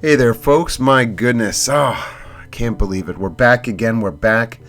Hey there, folks. My goodness. I can't believe it. We're back again. We're back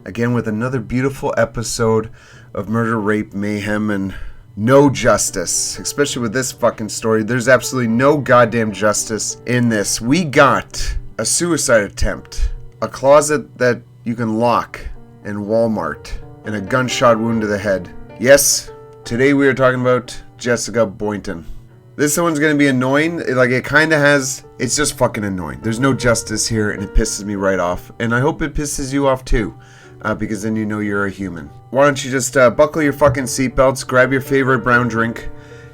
again with another beautiful episode of Murder, Rape, Mayhem, and no justice. Especially with this fucking story. There's absolutely no goddamn justice in this. We got a suicide attempt, a closet that you can lock in Walmart, and a gunshot wound to the head. Yes, today we are talking about Jessica Boynton. This one's going to be annoying. It kind of has... It's just fucking annoying. There's no justice here, and it pisses me right off. And I hope it pisses you off, too. Because then you know you're a human. Why don't you just buckle your fucking seatbelts, grab your favorite brown drink,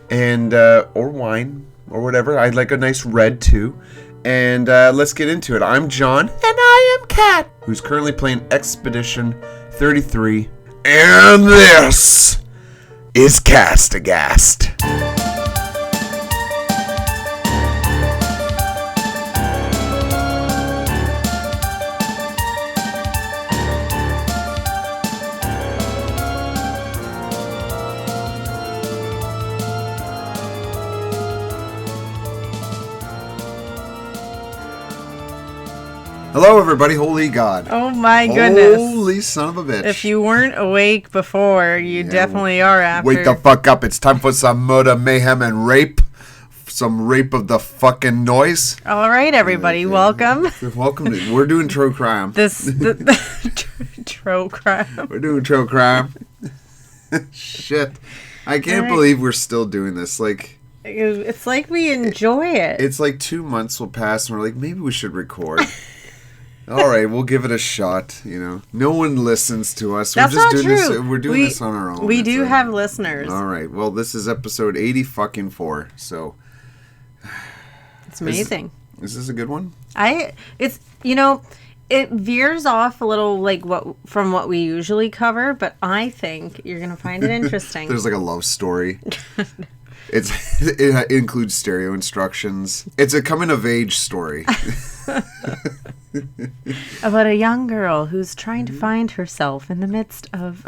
and or wine, or whatever. I'd like a nice red, too. And let's get into it. I'm John. And I am Kat, who's currently playing Expedition 33. And this is Aghast. Hello, everybody. Holy God. Oh, my goodness. Holy son of a bitch. If you weren't awake before, you definitely are after. Wake the fuck up. It's time for some murder, mayhem, and rape. Some rape of the fucking noise. All right, everybody. Welcome. Welcome. We're doing true crime. True crime. We're doing true crime. Shit. I can't believe we're still doing this. It's like we enjoy it. It's like 2 months will pass, and we're like, maybe we should record. All right, we'll give it a shot. No one listens to us. That's we're just not doing true. This. We're doing this on our own. We do have listeners. All right. Well, this is episode 80-4. So it's amazing. Is this a good one? It veers off a little from what we usually cover, but I think you're gonna find it interesting. There's a love story. It includes stereo instructions. It's a coming of age story. About a young girl who's trying to find herself in the midst of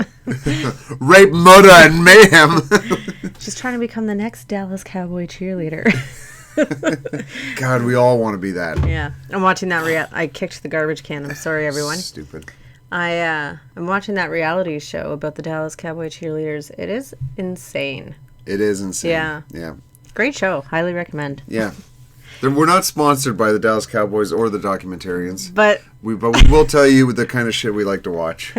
rape, murder, and mayhem. She's trying to become the next Dallas Cowboy cheerleader. God, we all want to be that. Yeah, I'm watching that. I kicked the garbage can. I'm sorry, everyone. Stupid. I'm watching that reality show about the Dallas Cowboy cheerleaders. It is insane. It is insane. Yeah. Great show. Highly recommend. Yeah. We're not sponsored by the Dallas Cowboys or the documentarians. But we will tell you the kind of shit we like to watch.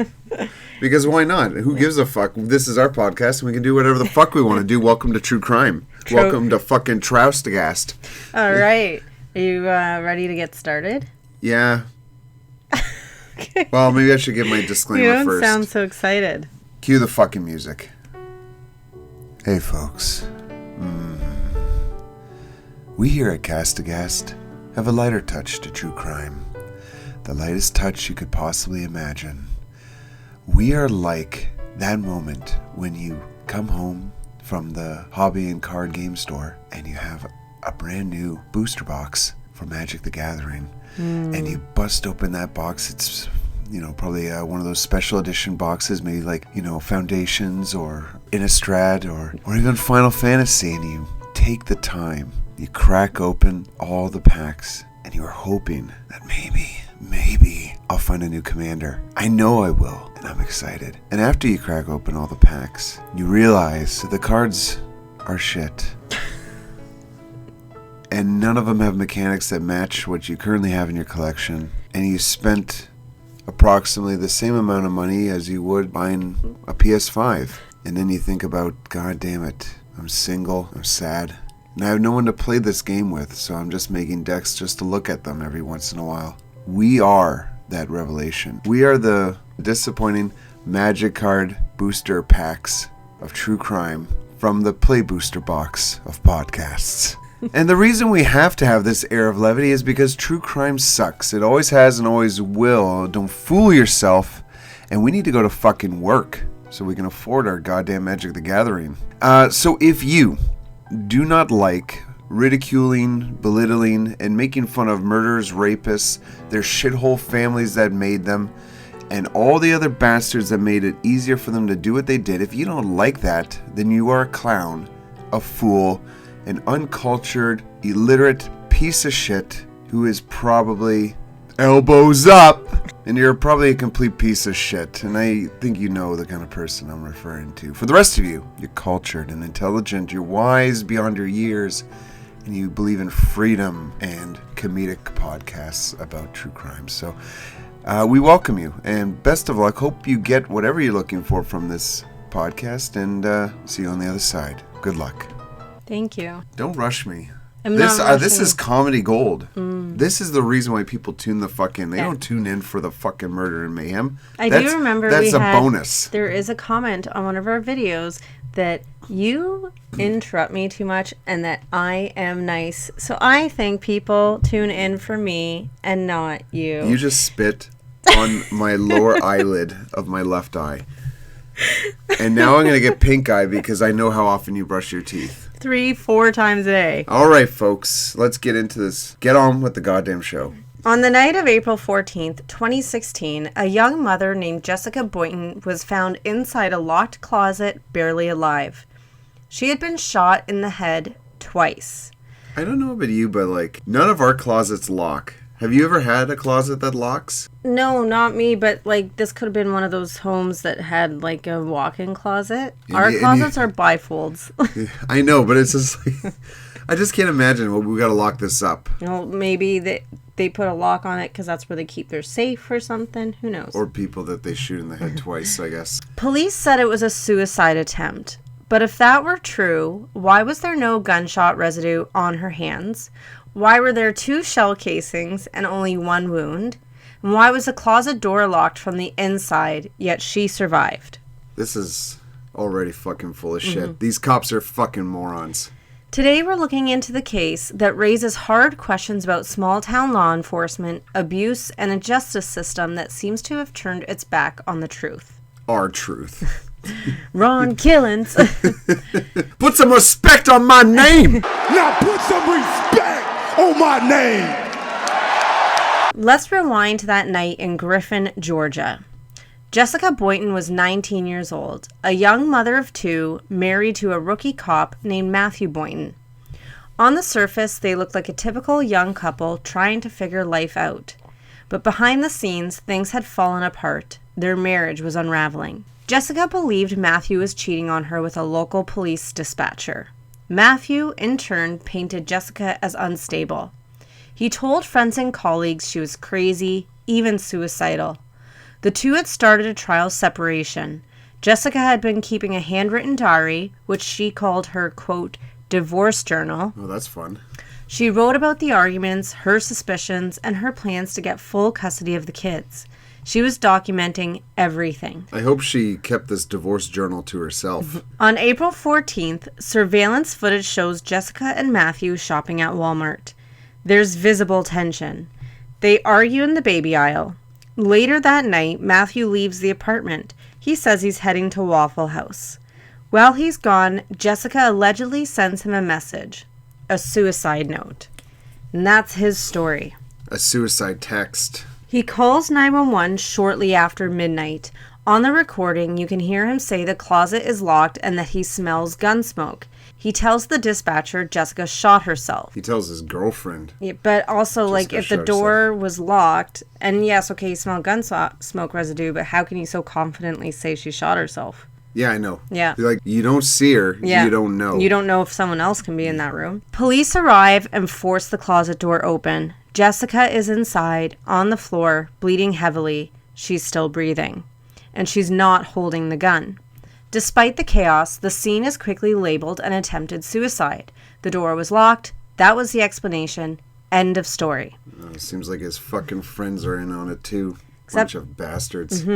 Because why not? Who gives a fuck? This is our podcast, and we can do whatever the fuck we want to do. Welcome to True Crime. Welcome to fucking Aghast. All right. Are you ready to get started? Yeah. Okay. Well, maybe I should give my disclaimer first. You don't sound so excited. Cue the fucking music. Hey, folks. We here at Aghast have a lighter touch to true crime. The lightest touch you could possibly imagine. We are like that moment when you come home from the hobby and card game store and you have a brand new booster box for Magic the Gathering. And you bust open that box. It's probably one of those special edition boxes, maybe Foundations or Innistrad or even Final Fantasy, and you take the time. You crack open all the packs, and you are hoping that maybe I'll find a new commander. I know I will, and I'm excited. And after you crack open all the packs, you realize that the cards are shit. And none of them have mechanics that match what you currently have in your collection. And you spent approximately the same amount of money as you would buying a PS5. And then you think about, God damn it, I'm single, I'm sad. And I have no one to play this game with, so I'm just making decks just to look at them every once in a while. We are that revelation. We are the disappointing Magic card booster packs of true crime from the Play Booster box of podcasts. And the reason we have to have this air of levity is because true crime sucks. It always has and always will. Don't fool yourself. And we need to go to fucking work so we can afford our goddamn Magic the Gathering. So if you do not like ridiculing, belittling, and making fun of murderers, rapists, their shithole families that made them, and all the other bastards that made it easier for them to do what they did, if you don't like that, then you are a clown, a fool, an uncultured, illiterate piece of shit who is probably elbows up, and you're probably a complete piece of shit. And I think you know the kind of person I'm referring to. For the rest of you, you're cultured and intelligent, you're wise beyond your years, and you believe in freedom and comedic podcasts about true crime. So we welcome you, and best of luck. Hope you get whatever you're looking for from this podcast, and see you on the other side. Good luck. Thank you. Don't rush me. I'm not rushing. This is comedy gold. This is the reason why people tune the fucking... They don't tune in for the fucking murder and mayhem. I do remember that's a bonus. There is a comment on one of our videos that you interrupt me too much and that I am nice. So I think people tune in for me and not you. You just spit on my lower eyelid of my left eye. And now I'm going to get pink eye because I know how often you brush your teeth. 3-4 times a day. All right, folks. Let's get into this. Get on with the goddamn show. On the night of April 14th, 2016, a young mother named Jessica Boynton was found inside a locked closet, barely alive. She had been shot in the head twice. I don't know about you, but like, none of our closets lock. Have you ever had a closet that locks? No, not me, but like this could have been one of those homes that had like a walk-in closet. Our closets are bifolds. I know, but it's just like, I just can't imagine. Well, we got to lock this up. Well, maybe they put a lock on it because that's where they keep their safe or something. Who knows? Or people that they shoot in the head twice, I guess. Police said it was a suicide attempt. But if that were true, why was there no gunshot residue on her hands? Why were there 2 shell casings and only 1 wound? And why was the closet door locked from the inside, yet she survived? This is already fucking full of shit. These cops are fucking morons. Today we're looking into the case that raises hard questions about small-town law enforcement, abuse, and a justice system that seems to have turned its back on the truth. Our truth. Ron Killens. Put some respect on my name! Now put some respect on my name! Let's rewind to that night in Griffin, Georgia. Jessica Boynton was 19 years old, a young mother of 2, married to a rookie cop named Matthew Boynton. On the surface, they looked like a typical young couple trying to figure life out. But behind the scenes, things had fallen apart. Their marriage was unraveling. Jessica believed Matthew was cheating on her with a local police dispatcher. Matthew, in turn, painted Jessica as unstable. He told friends and colleagues she was crazy, even suicidal. The two had started a trial separation. Jessica had been keeping a handwritten diary, which she called her, quote, divorce journal. Oh, that's fun. She wrote about the arguments, her suspicions, and her plans to get full custody of the kids. She was documenting everything. I hope she kept this divorce journal to herself. On April 14th, surveillance footage shows Jessica and Matthew shopping at Walmart. There's visible tension. They argue in the baby aisle. Later that night, Matthew leaves the apartment. He says he's heading to Waffle House. While he's gone, Jessica allegedly sends him a message, a suicide note. And that's his story. A suicide text. He calls 911 shortly after midnight. On the recording, you can hear him say the closet is locked and that he smells gun smoke. He tells the dispatcher Jessica shot herself. He tells his girlfriend. Yeah, but also, like, if the door was locked, and yes, okay, you smell gun smoke residue, but how can you so confidently say she shot herself? Yeah, I know. Yeah. Like, you don't see her, you don't know. You don't know if someone else can be in that room. Police arrive and force the closet door open. Jessica is inside, on the floor, bleeding heavily. She's still breathing. And she's not holding the gun. Despite the chaos, the scene is quickly labeled an attempted suicide. The door was locked. That was the explanation. End of story. Seems like his fucking friends are in on it, too. Bunch of bastards.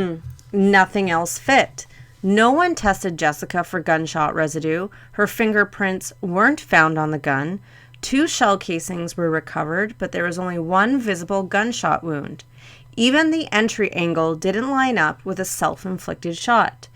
Nothing else fit. No one tested Jessica for gunshot residue. Her fingerprints weren't found on the gun. 2 shell casings were recovered, but there was only 1 visible gunshot wound. Even the entry angle didn't line up with a self-inflicted shot.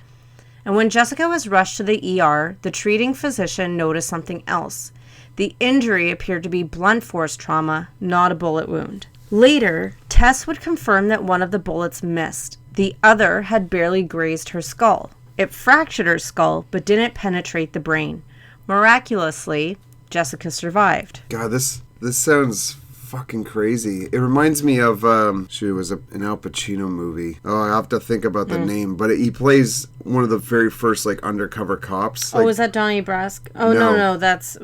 And when Jessica was rushed to the ER, the treating physician noticed something else. The injury appeared to be blunt force trauma, not a bullet wound. Later, tests would confirm that one of the bullets missed. The other had barely grazed her skull. It fractured her skull, but didn't penetrate the brain. Miraculously, Jessica survived. God, this sounds fucking crazy. It reminds me of, it was an Al Pacino movie. Oh, I have to think about the name, but he plays one of the very first, like, undercover cops. Like, was that Donnie Brasco? Oh, no, that's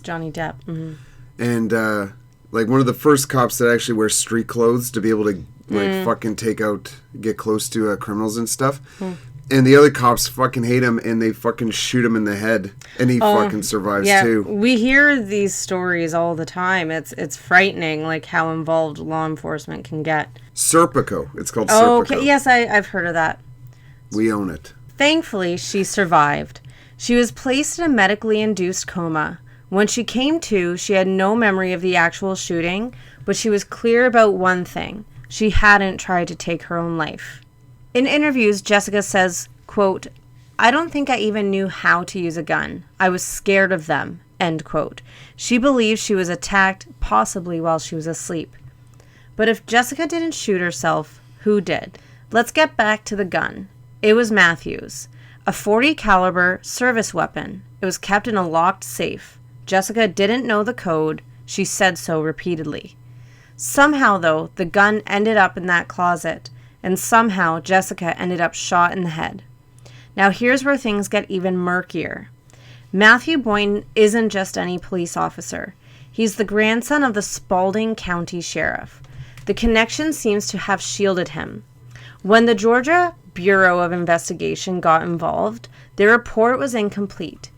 Johnny Depp. Mm-hmm. And, like, one of the first cops that actually wears street clothes to be able to, like, fucking get close to criminals and stuff. And the other cops fucking hate him, and they fucking shoot him in the head, and he fucking survives too. We hear these stories all the time. It's frightening, like how involved law enforcement can get. Serpico. It's called Serpico. Oh, okay. Yes, I've heard of that. We own it. Thankfully, she survived. She was placed in a medically induced coma. When she came to, she had no memory of the actual shooting, but she was clear about one thing. She hadn't tried to take her own life. In interviews, Jessica says, quote, "I don't think I even knew how to use a gun. I was scared of them," end quote. She believes she was attacked, possibly while she was asleep. But if Jessica didn't shoot herself, who did? Let's get back to the gun. It was Matthew's, a .40 caliber service weapon. It was kept in a locked safe. Jessica didn't know the code. She said so repeatedly. Somehow, though, the gun ended up in that closet. And somehow, Jessica ended up shot in the head. Now, here's where things get even murkier. Matthew Boynton isn't just any police officer. He's the grandson of the Spalding County Sheriff. The connection seems to have shielded him. When the Georgia Bureau of Investigation got involved, their report was incomplete.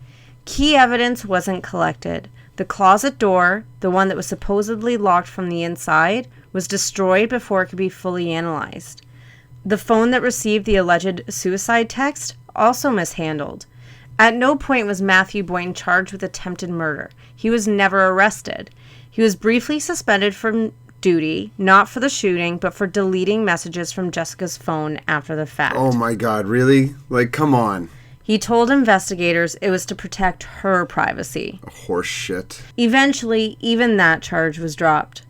Key evidence wasn't collected. The closet door, the one that was supposedly locked from the inside, was destroyed before it could be fully analyzed. The phone that received the alleged suicide text, also mishandled. At no point was Matthew Boynton charged with attempted murder. He was never arrested. He was briefly suspended from duty, not for the shooting, but for deleting messages from Jessica's phone after the fact. Oh my God, really? Like, come on. He told investigators it was to protect her privacy. Horse shit. Eventually, even that charge was dropped.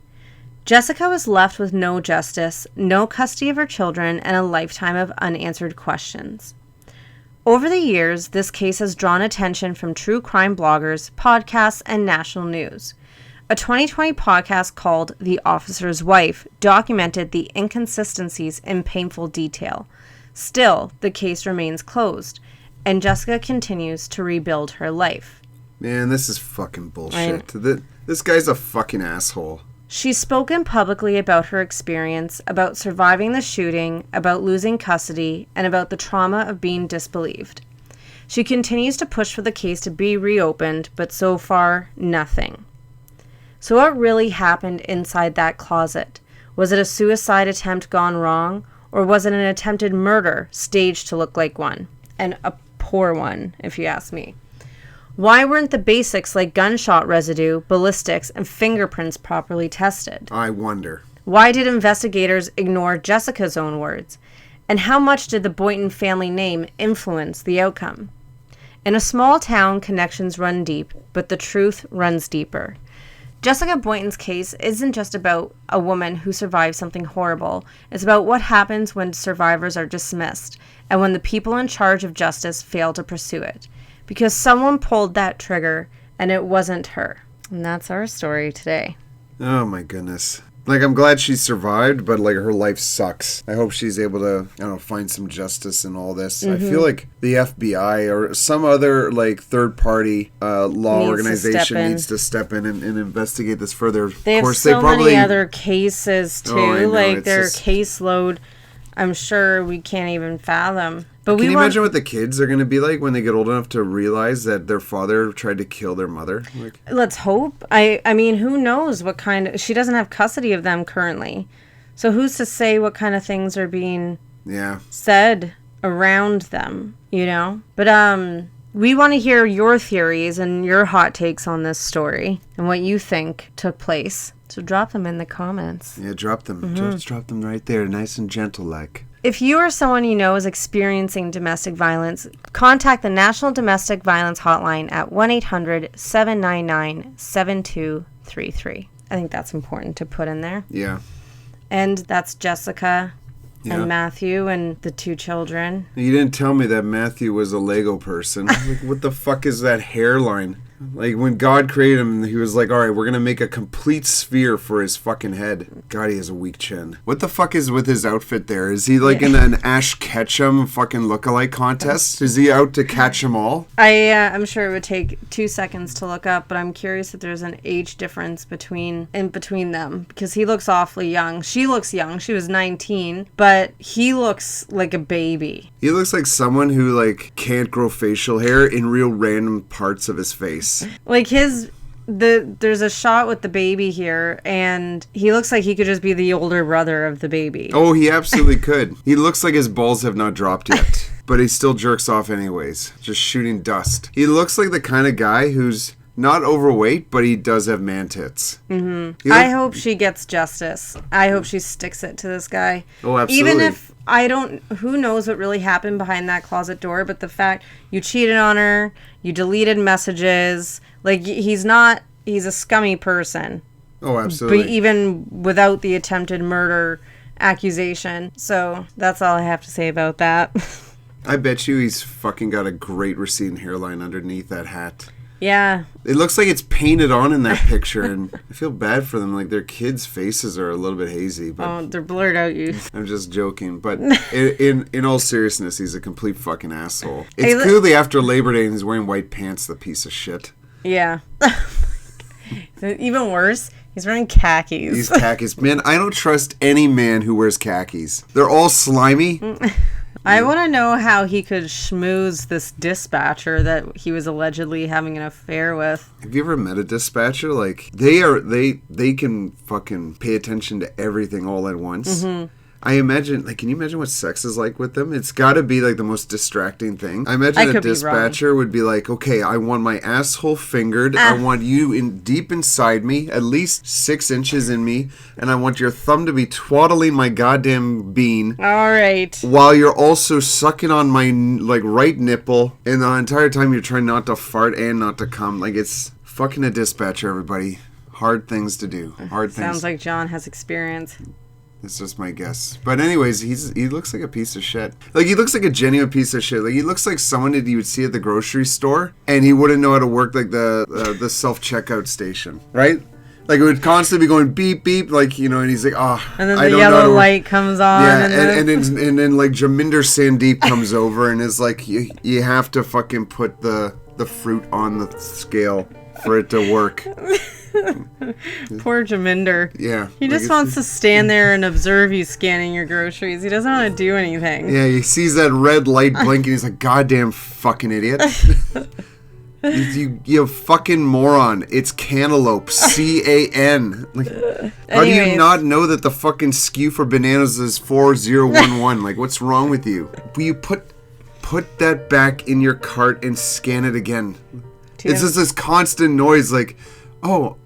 Jessica was left with no justice, no custody of her children, and a lifetime of unanswered questions. Over the years, this case has drawn attention from true crime bloggers, podcasts, and national news. A 2020 podcast called The Officer's Wife documented the inconsistencies in painful detail. Still, the case remains closed, and Jessica continues to rebuild her life. Man, this is fucking bullshit. This guy's a fucking asshole. She's spoken publicly about her experience, about surviving the shooting, about losing custody, and about the trauma of being disbelieved. She continues to push for the case to be reopened, but so far, nothing. So what really happened inside that closet? Was it a suicide attempt gone wrong, or was it an attempted murder staged to look like one? And a poor one, if you ask me. Why weren't the basics like gunshot residue, ballistics, and fingerprints properly tested? I wonder. Why did investigators ignore Jessica's own words? And how much did the Boynton family name influence the outcome? In a small town, connections run deep, but the truth runs deeper. Jessica Boynton's case isn't just about a woman who survived something horrible. It's about what happens when survivors are dismissed and when the people in charge of justice fail to pursue it. Because someone pulled that trigger, and it wasn't her. And that's our story today. Oh my goodness. Like, I'm glad she survived, but, like, her life sucks. I hope she's able to, I don't know, find some justice in all this. I feel like the FBI or some other, like, third-party law organization needs to step in and investigate this further. They have so many other cases, too. Oh, I know, like, their caseload, I'm sure we can't even fathom. But Can you imagine what the kids are going to be like when they get old enough to realize that their father tried to kill their mother? Like, let's hope. I mean, who knows what kind of... She doesn't have custody of them currently. So who's to say what kind of things are being said around them, you know? But we want to hear your theories and your hot takes on this story and what you think took place. So drop them in the comments. Yeah, drop them. Just drop them right there, nice and gentle like. If you or someone you know is experiencing domestic violence, contact the National Domestic Violence Hotline at 1-800-799-7233. I think that's important to put in there. Yeah. And that's Jessica and Matthew and the two children. You didn't tell me that Matthew was a Lego person. Like, what the fuck is that hairline? Like, when God created him, he was like, all right, we're going to make a complete sphere for his fucking head. God, he has a weak chin. What the fuck is with his outfit there? Is he, like, in an Ash Ketchum fucking lookalike contest? Is he out to catch them all? I'm sure it would take 2 seconds to look up, but I'm curious if there's an age difference between them, because he looks awfully young. She looks young. She was 19, but he looks like a baby. He looks like someone who, like, can't grow facial hair in real random parts of his face. Like there's a shot with the baby here, and he looks like he could just be the older brother of the baby. Oh, he absolutely could. He looks like his balls have not dropped yet, but he still jerks off anyways, just shooting dust. He looks like the kind of guy who's not overweight, but he does have man tits. Mm-hmm. I hope she gets justice. I hope she sticks it to this guy. Oh, absolutely. Even if who knows what really happened behind that closet door, but the fact you cheated on her, you deleted messages, like, he's a scummy person. Oh, absolutely. But even without the attempted murder accusation. So that's all I have to say about that. I bet you he's fucking got a great receding hairline underneath that hat. Yeah. It looks like it's painted on in that picture, and I feel bad for them. Like, their kids' faces are a little bit hazy. But they're blurred out, you. I'm just joking. But in all seriousness, he's a complete fucking asshole. It's clearly after Labor Day, and he's wearing white pants, the piece of shit. Yeah. Even worse, he's wearing khakis. He's khakis. Man, I don't trust any man who wears khakis. They're all slimy. I want to know how he could schmooze this dispatcher that he was allegedly having an affair with. Have you ever met a dispatcher? Like, they can fucking pay attention to everything all at once. Mm-hmm. I imagine, like, can you imagine what sex is like with them? It's got to be, like, the most distracting thing. I imagine a dispatcher would be like, okay, I want my asshole fingered. I want you deep inside me, at least 6 inches in me, and I want your thumb to be twaddling my goddamn bean. All right. While you're also sucking on my, like, right nipple, and the entire time you're trying not to fart and not to cum. Like, it's fucking a dispatcher, everybody. Hard things to do. Hard things. Sounds like John has experience. It's just my guess. But anyways, he looks like a piece of shit. Like, he looks like a genuine piece of shit. Like, he looks like someone that you would see at the grocery store, and he wouldn't know how to work, like, the self-checkout station, right? Like, it would constantly be going beep, beep, like, you know, and he's like, and then the yellow light comes on. Yeah, and then, like, Jaminder Sandeep comes over and is like, you have to fucking put the fruit on the scale for it to work. Poor Jaminder. Yeah. He just wants to stand there and observe you scanning your groceries. He doesn't want to do anything. Yeah, he sees that red light blinking. He's like, goddamn fucking idiot. You fucking moron. It's cantaloupe. C-A-N. Like, how do you not know that the fucking SKU for bananas is 4011? Like, what's wrong with you? Will you put that back in your cart and scan it again? It's just this constant noise, like, oh,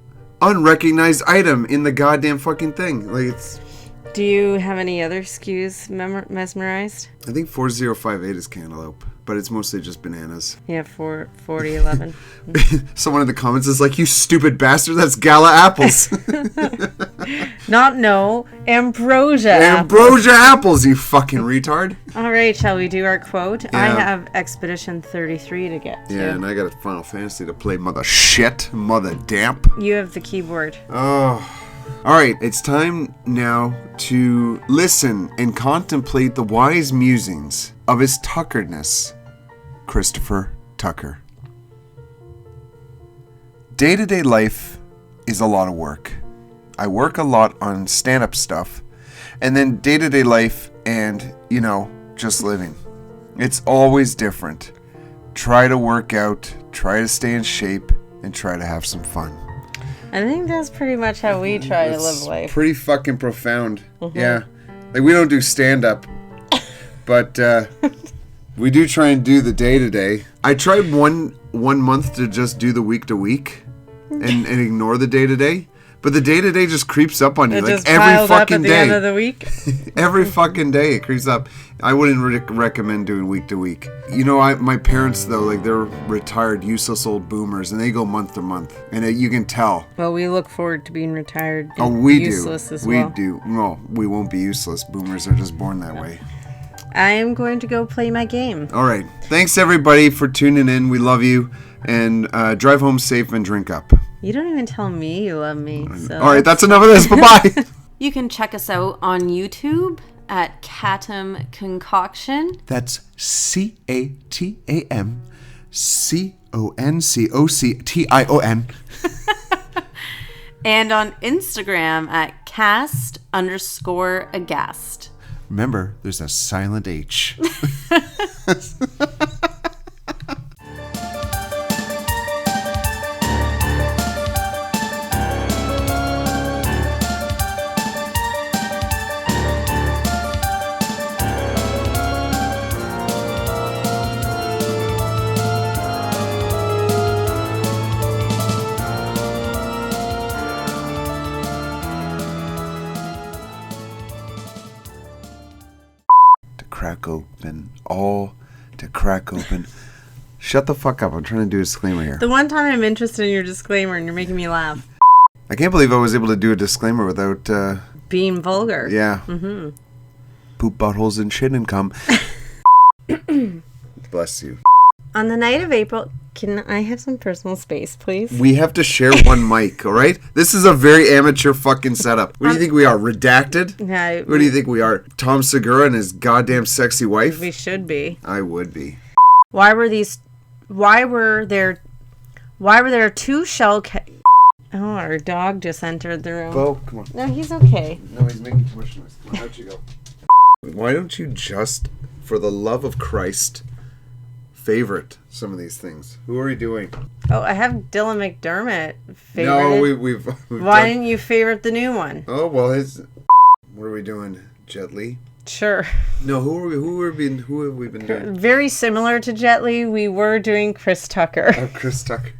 unrecognized item in the goddamn fucking thing. Like, it's... Do you have any other SKUs mesmerized? I think 4058 is cantaloupe, but it's mostly just bananas. Yeah, 4011. Someone in the comments is like, you stupid bastard, that's Gala apples. Ambrosia Ambrosia apples, you fucking retard. All right, shall we do our quote? Yeah. I have Expedition 33 to get to. Yeah, and I got a Final Fantasy to play, mother damp. You have the keyboard. Oh. Alright, it's time now to listen and contemplate the wise musings of his Tuckerness, Christopher Tucker. Day-to-day life is a lot of work. I work a lot on stand-up stuff, and then day-to-day life and, you know, just living. It's always different. Try to work out, try to stay in shape, and try to have some fun. I think that's pretty much how we try to live life. Pretty fucking profound. Mm-hmm. Yeah. Like, we don't do stand-up, but we do try and do the day-to-day. I tried one month to just do the week-to-week and ignore the day-to-day. But the day-to-day just creeps up on you. It like just every fucking up at day. The end of the week. Every fucking day it creeps up. I wouldn't recommend doing week to week. You know, my parents though, like, they're retired, useless old boomers, and they go month to month, and you can tell. Well, we look forward to being retired. And we useless do. As well. We do. No, we won't be useless. Boomers are just born that way. I'm going to go play my game. All right. Thanks, everybody, for tuning in. We love you. And drive home safe and drink up. You don't even tell me you love me. So. All right. That's enough of this. Bye-bye. You can check us out on YouTube at Catam Concoction. That's Catam Concoction. And on Instagram at cast_Aghast. Remember, there's a silent H. Crack open. Shut the fuck up. I'm trying to do a disclaimer here. The one time I'm interested in your disclaimer and you're making me laugh. I can't believe I was able to do a disclaimer without... being vulgar. Yeah. Mm-hmm. Poop, buttholes, and shit and cum. Bless you. On the night of April... Can I have some personal space, please? We have to share one mic, all right? This is a very amateur fucking setup. What do you think we are, Redacted? Yeah. What do you think we are, Tom Segura and his goddamn sexy wife? We should be. I would be. Why were there two shell Oh, our dog just entered the room. Bo, come on. No, he's okay. No, he's making too much noise. Come on, out you go. Why don't you just, for the love of Christ, favorite some of these things? Who are we doing? Oh, I have Dylan McDermott favorited. No, we've Why didn't you favorite the new one? Oh, well, what are we doing? Jet Li? Sure. No, who have we been doing? Very similar to Jet Li, we were doing Chris Tucker. Oh, Chris Tucker.